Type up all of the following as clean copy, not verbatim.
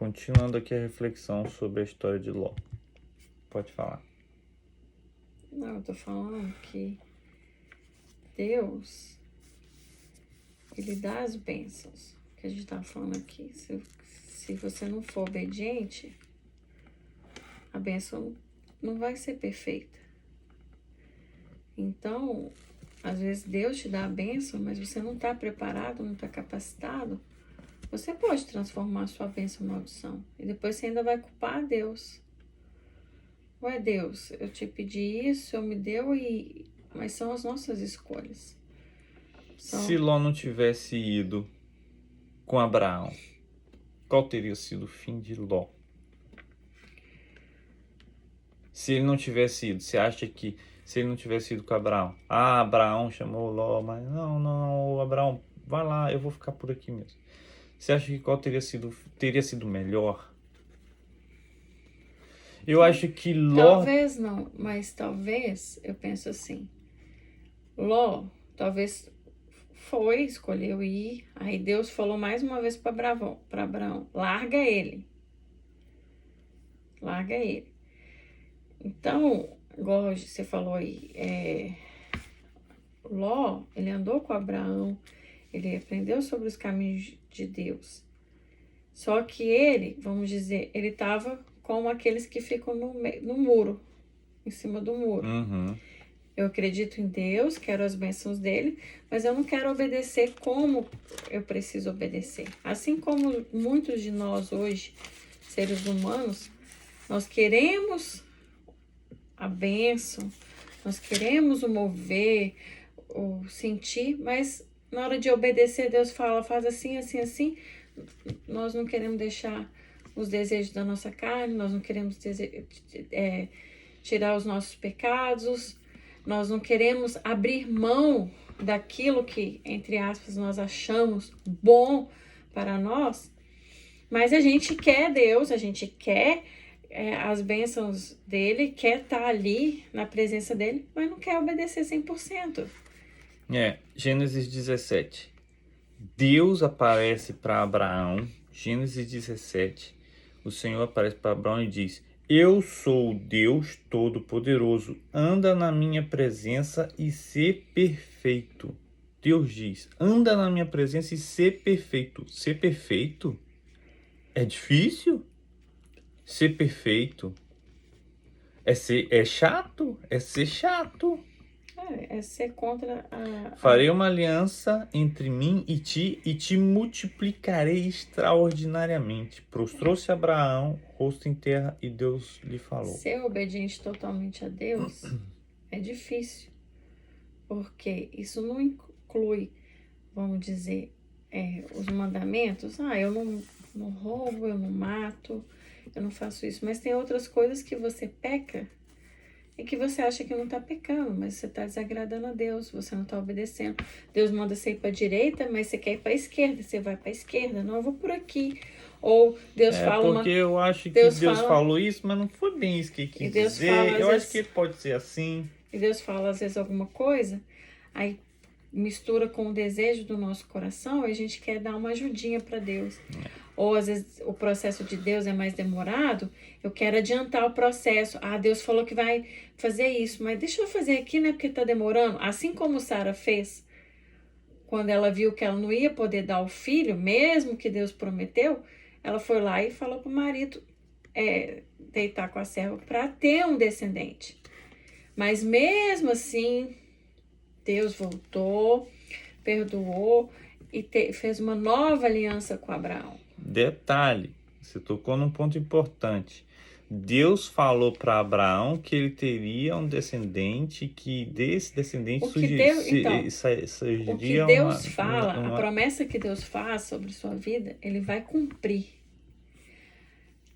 continuando aqui a reflexão sobre a história de Ló. Pode falar. Não, eu tô falando que Deus, ele dá as bênçãos que a gente tá falando aqui. Se você não for obediente, a bênção não vai ser perfeita. Então, às vezes Deus te dá a bênção, mas você não está preparado, não está capacitado. Você pode transformar a sua bênção em maldição. E depois você ainda vai culpar a Deus. Ué, Deus, eu te pedi isso, eu me deu, mas são as nossas escolhas. Se Ló não tivesse ido com Abraão, qual teria sido o fim de Ló? Se ele não tivesse ido, você acha que se ele não tivesse ido com Abraão, Abraão chamou Ló, mas não, Abraão, vai lá, eu vou ficar por aqui mesmo. Você acha que qual teria sido melhor? Eu acho que Ló... Talvez não, mas talvez, eu penso assim, Ló, talvez escolheu ir, aí Deus falou mais uma vez para Abraão, larga ele. Então, igual você falou aí, Ló, ele andou com Abraão, ele aprendeu sobre os caminhos de Deus. Só que ele, vamos dizer, ele estava como aqueles que ficam no muro, em cima do muro. Uhum. Eu acredito em Deus, quero as bênçãos dele, mas eu não quero obedecer como eu preciso obedecer. Assim como muitos de nós hoje, seres humanos, nós queremos a bênção, nós queremos o mover, o sentir, mas na hora de obedecer, Deus fala, faz assim, assim, assim. Nós não queremos deixar os desejos da nossa carne, nós não queremos tirar os nossos pecados, nós não queremos abrir mão daquilo que, entre aspas, nós achamos bom para nós, mas a gente quer Deus, a gente quer as bênçãos dele, quer estar ali na presença dele, mas não quer obedecer 100%. Gênesis 17. Deus aparece para Abraão, Gênesis 17. O Senhor aparece para Abraão e diz: eu sou o Deus Todo-Poderoso, anda na minha presença e ser perfeito. Deus diz: anda na minha presença e ser perfeito. Ser perfeito? É difícil? Ser perfeito é chato? É ser chato. É ser contra Farei uma aliança entre mim e te multiplicarei extraordinariamente. Prostrou-se Abraão, rosto em terra, e Deus lhe falou. Ser obediente totalmente a Deus é difícil, porque isso não inclui, vamos dizer, os mandamentos. Eu não roubo, eu não mato, eu não faço isso. Mas tem outras coisas que você peca e que você acha que não está pecando, mas você está desagradando a Deus, você não está obedecendo. Deus manda você ir para a direita, mas você quer ir para a esquerda, você vai para a esquerda. Não, eu vou por aqui. Ou Deus fala porque eu acho que Deus falou isso, mas não foi bem isso que ele quis dizer. Eu acho que pode ser assim. E Deus fala às vezes alguma coisa, aí mistura com o desejo do nosso coração e a gente quer dar uma ajudinha para Deus. Ou às vezes o processo de Deus é mais demorado, eu quero adiantar o processo. Deus falou que vai fazer isso, mas deixa eu fazer aqui, né, porque tá demorando. Assim como Sara fez, quando ela viu que ela não ia poder dar o filho, mesmo que Deus prometeu, ela foi lá e falou pro marido deitar com a serva para ter um descendente. Mas mesmo assim, Deus voltou, perdoou e fez uma nova aliança com Abraão. Detalhe, você tocou num ponto importante. Deus falou para Abraão que ele teria um descendente, que desse descendente surgiria o que Deus fala, a promessa que Deus faz sobre sua vida, ele vai cumprir.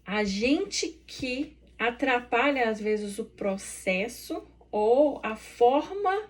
A gente que atrapalha às vezes o processo ou a forma,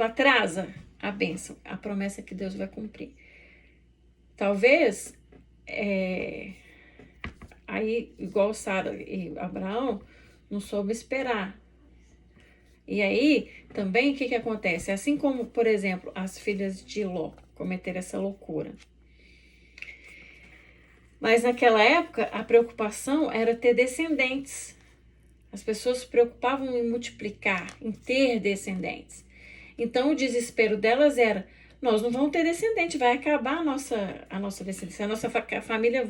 atrasa a bênção, a promessa que Deus vai cumprir. Talvez aí, igual Sara e Abraão, não soube esperar. E aí, também, o que acontece? Assim como, por exemplo, as filhas de Ló cometeram essa loucura. Mas naquela época, a preocupação era ter descendentes. As pessoas se preocupavam em multiplicar, em ter descendentes. Então, o desespero delas era: nós não vamos ter descendente, vai acabar a nossa descendência, a nossa família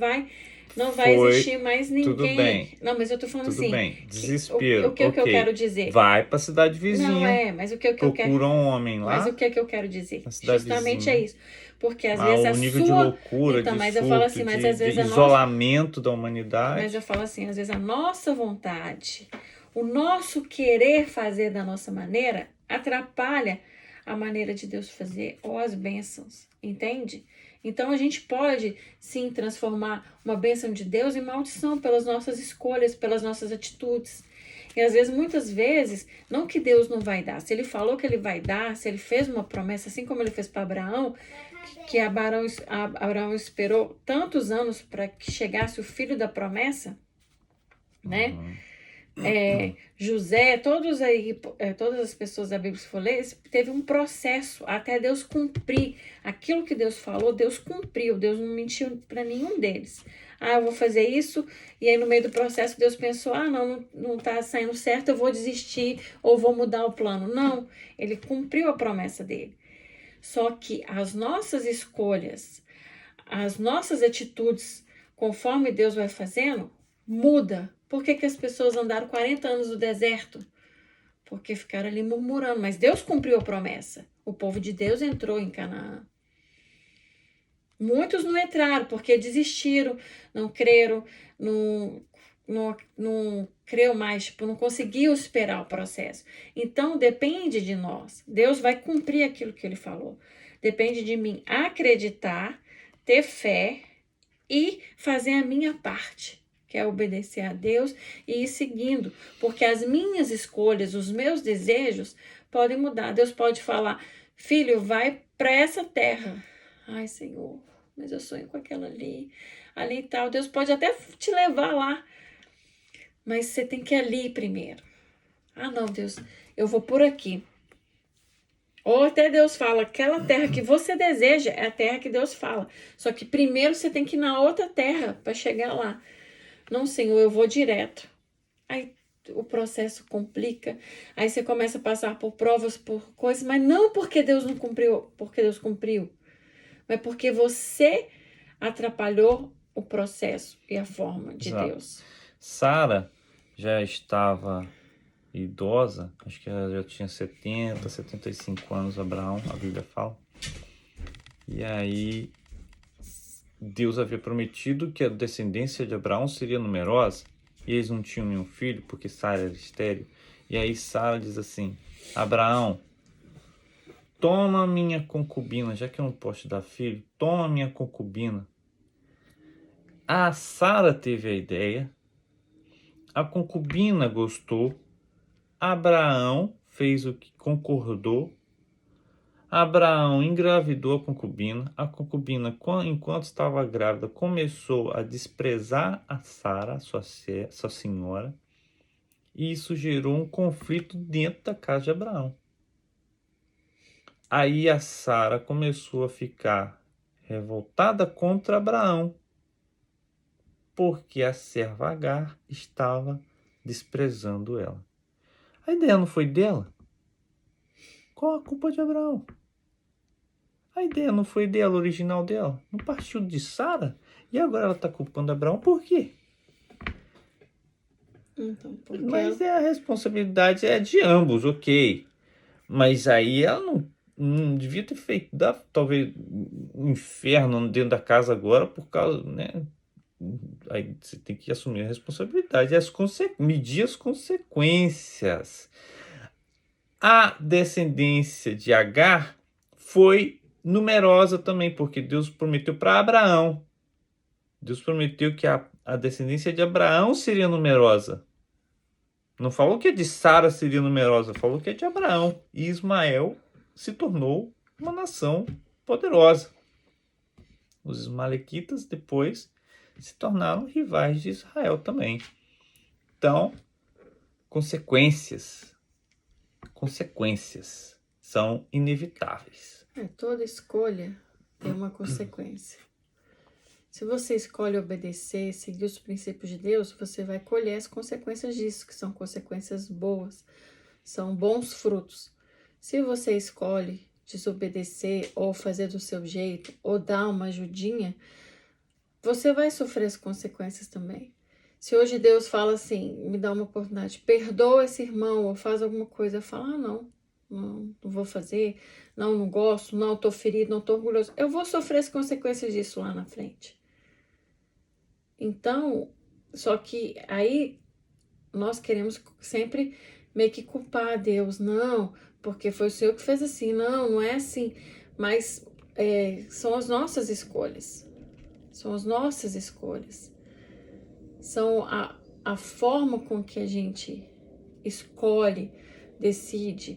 não vai existir mais Tudo ninguém. bem. Não, mas eu tô falando Tudo assim, bem. Desespero. o que eu quero dizer? Vai para a cidade Não vizinha. mas o que eu quero... Procura um homem lá. Mas o que eu quero dizer? Na cidade Justamente vizinha. é isso. Porque às vezes O nível de loucura, Então, de mas surto, eu falo assim, mas às vezes de isolamento da humanidade. Mas eu falo assim, às vezes a nossa vontade, o nosso querer fazer da nossa maneira, atrapalha a maneira de Deus fazer ou as bênçãos, entende? Então a gente pode sim transformar uma bênção de Deus em maldição pelas nossas escolhas, pelas nossas atitudes. E às vezes, muitas vezes, não que Deus não vai dar. Se ele falou que ele vai dar, se ele fez uma promessa, assim como ele fez para Abraão, que Abraão esperou tantos anos para que chegasse o filho da promessa, né? José, todas as pessoas da Bíblia que for ler, teve um processo até Deus cumprir aquilo que Deus falou. Deus cumpriu, Deus não mentiu para nenhum deles. Eu vou fazer isso, e aí no meio do processo Deus pensou: não tá saindo certo, eu vou desistir ou vou mudar o plano. Não, ele cumpriu a promessa dele. Só que as nossas escolhas, as nossas atitudes, conforme Deus vai fazendo, muda. Por que as pessoas andaram 40 anos no deserto? Porque ficaram ali murmurando, mas Deus cumpriu a promessa. O povo de Deus entrou em Canaã. Muitos não entraram porque desistiram, não creram, não creu mais, não conseguiu esperar o processo. Então, depende de nós. Deus vai cumprir aquilo que ele falou. Depende de mim acreditar, ter fé e fazer a minha parte, que é obedecer a Deus e ir seguindo. Porque as minhas escolhas, os meus desejos podem mudar. Deus pode falar: filho, vai para essa terra. Ai, Senhor, mas eu sonho com aquela ali e tal. Deus pode até te levar lá, mas você tem que ir ali primeiro. Não, Deus, eu vou por aqui. Ou até Deus fala: aquela terra que você deseja é a terra que Deus fala. Só que primeiro você tem que ir na outra terra para chegar lá. Não, Senhor, eu vou direto. Aí o processo complica. Aí você começa a passar por provas, por coisas, mas não porque Deus não cumpriu, porque Deus cumpriu, mas porque você atrapalhou o processo e a forma de Deus. Sara já estava idosa, acho que ela já tinha 70, 75 anos, Abraão, a Bíblia fala. E aí Deus havia prometido que a descendência de Abraão seria numerosa, e eles não tinham nenhum filho, porque Sara era estéril. E aí Sara diz assim: Abraão, toma minha concubina, já que eu não posso te dar filho, toma minha concubina. A Sara teve a ideia, a concubina gostou, Abraão fez o que concordou, Abraão engravidou a concubina, enquanto estava grávida, começou a desprezar a Sara, sua senhora, e isso gerou um conflito dentro da casa de Abraão. Aí a Sara começou a ficar revoltada contra Abraão, porque a serva Agar estava desprezando ela. A ideia não foi dela? Qual a culpa de Abraão? A ideia não foi dela, original dela. Não partiu de Sara? E agora ela está culpando Abraão por quê? Então, porque Mas a responsabilidade é de ambos, ok. Mas aí ela não devia ter feito, talvez, um inferno dentro da casa agora por causa, né? Aí você tem que assumir a responsabilidade e medir as consequências. A descendência de Agar foi numerosa também, porque Deus prometeu para Abraão. Deus prometeu que a descendência de Abraão seria numerosa. Não falou que a de Sara seria numerosa, falou que a de Abraão. E Ismael se tornou uma nação poderosa. Os ismaelitas depois se tornaram rivais de Israel também. Então, consequências são inevitáveis. toda escolha tem uma consequência. Se você escolhe obedecer, seguir os princípios de Deus, você vai colher as consequências disso, que são consequências boas, são bons frutos. Se você escolhe desobedecer ou fazer do seu jeito, ou dar uma ajudinha, você vai sofrer as consequências também. Se hoje Deus fala assim, me dá uma oportunidade, perdoa esse irmão ou faz alguma coisa, eu falo, não vou fazer, não gosto, não tô ferido, não tô orgulhoso. Eu vou sofrer as consequências disso lá na frente. Então, só que aí nós queremos sempre meio que culpar a Deus. Não, porque foi o Senhor que fez assim. Não é assim. Mas são as nossas escolhas. São as nossas escolhas. São a forma com que a gente escolhe, decide.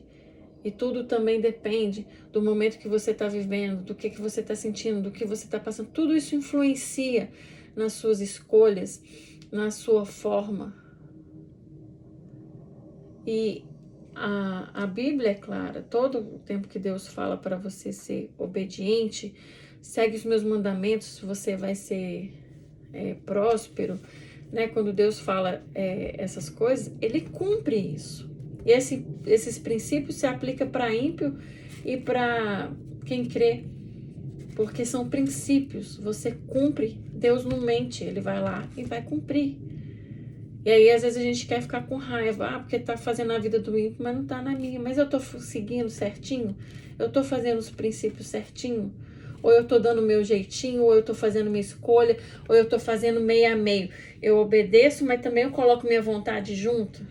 E tudo também depende do momento que você está vivendo, do que você está sentindo, do que você está passando. Tudo isso influencia nas suas escolhas, na sua forma. E a Bíblia é clara, todo o tempo que Deus fala para você ser obediente, segue os meus mandamentos, você vai ser próspero, né? Quando Deus fala essas coisas, Ele cumpre isso. E esses princípios se aplicam para ímpio e para quem crê, porque são princípios, você cumpre, Deus não mente, Ele vai lá e vai cumprir. E aí, às vezes, a gente quer ficar com raiva, porque tá fazendo a vida do ímpio, mas não tá na minha. Mas eu tô seguindo certinho? Eu tô fazendo os princípios certinho? Ou eu tô dando o meu jeitinho, ou eu tô fazendo minha escolha, ou eu tô fazendo meio a meio. Eu obedeço, mas também eu coloco minha vontade junto.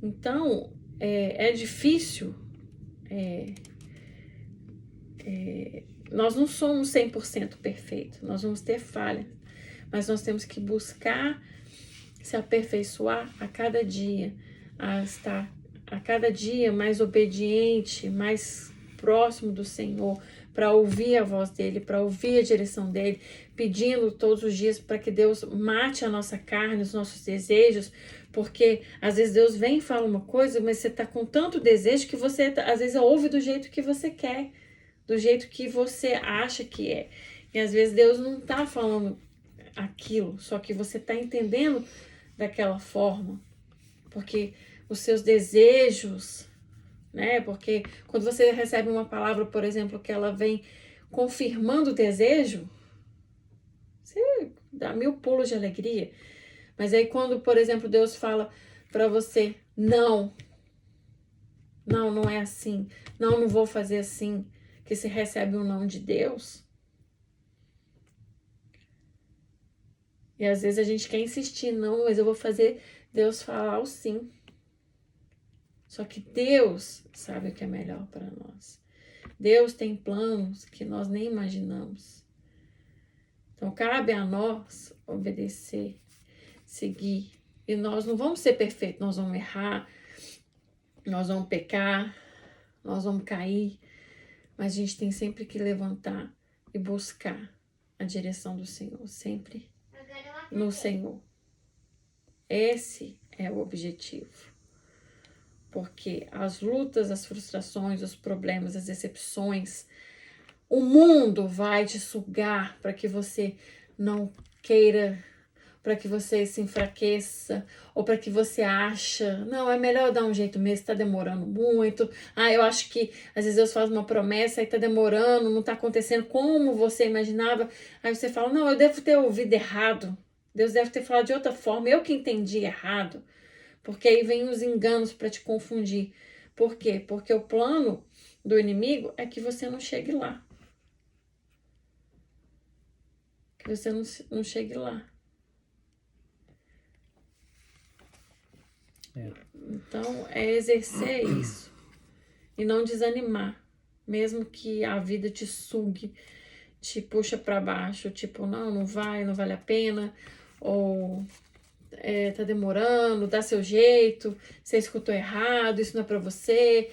Então, é difícil. Nós não somos 100% perfeitos, nós vamos ter falhas. Mas nós temos que buscar se aperfeiçoar a cada dia, a estar a cada dia mais obediente, mais próximo do Senhor, para ouvir a voz dele, para ouvir a direção dele, pedindo todos os dias para que Deus mate a nossa carne, os nossos desejos, porque às vezes Deus vem e fala uma coisa, mas você está com tanto desejo que você às vezes ouve do jeito que você quer, do jeito que você acha que é. E às vezes Deus não está falando aquilo, só que você está entendendo daquela forma, porque os seus desejos, né? Porque quando você recebe uma palavra, por exemplo, que ela vem confirmando o desejo, você dá 1000 pulos de alegria. Mas aí quando, por exemplo, Deus fala para você, não é assim, não vou fazer assim, que se recebe um não de Deus. E às vezes a gente quer insistir, não, mas eu vou fazer Deus falar o sim. Só que Deus sabe o que é melhor para nós. Deus tem planos que nós nem imaginamos. Então, cabe a nós obedecer, seguir. E nós não vamos ser perfeitos, nós vamos errar, nós vamos pecar, nós vamos cair. Mas a gente tem sempre que levantar e buscar a direção do Senhor, sempre no Senhor. Esse é o objetivo. Porque as lutas, as frustrações, os problemas, as decepções, o mundo vai te sugar para que você não queira, para que você se enfraqueça, ou para que você acha, não, é melhor dar um jeito mesmo, está demorando muito. Eu acho que às vezes Deus faz uma promessa e está demorando, não está acontecendo como você imaginava. Aí você fala, não, eu devo ter ouvido errado. Deus deve ter falado de outra forma, eu que entendi errado. Porque aí vem os enganos para te confundir. Por quê? Porque o plano do inimigo é que você não chegue lá. Que você não chegue lá. Então, é exercer isso. E não desanimar. Mesmo que a vida te sugue, te puxa para baixo. Tipo, não vale a pena. Ou tá demorando, dá seu jeito, você escutou errado, isso não é para você,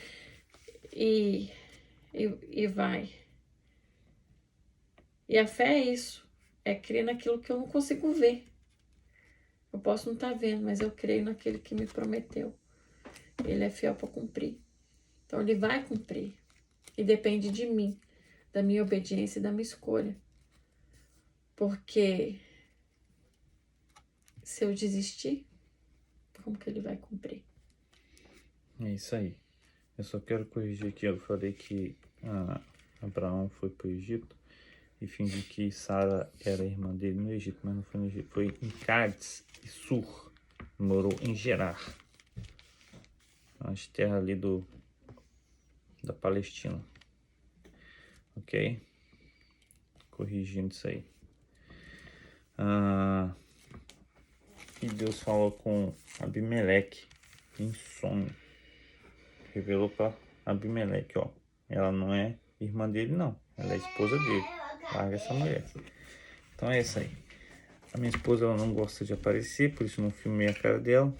e vai. E a fé é isso, é crer naquilo que eu não consigo ver. Eu posso não estar vendo, mas eu creio naquele que me prometeu. Ele é fiel para cumprir. Então ele vai cumprir. E depende de mim. da minha obediência e da minha escolha. Porque se eu desistir, como que ele vai cumprir? É isso aí. Eu só quero corrigir aqui. Eu falei que Abraão foi para o Egito e fingi que Sara era irmã dele no Egito, mas não foi no Egito. Foi em Cádiz e Sur. Morou em Gerar, as terras ali da Palestina. Ok? Corrigindo isso aí. E Deus falou com Abimeleque em sonho. Revelou para Abimeleque, ó. Ela não é irmã dele, não. Ela é esposa dele. Larga essa mulher. Então é isso aí. A minha esposa, ela não gosta de aparecer, por isso não filmei a cara dela.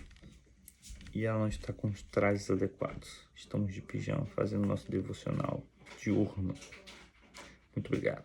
E ela não está com os trajes adequados. Estamos de pijama, fazendo nosso devocional diurno. Muito obrigado.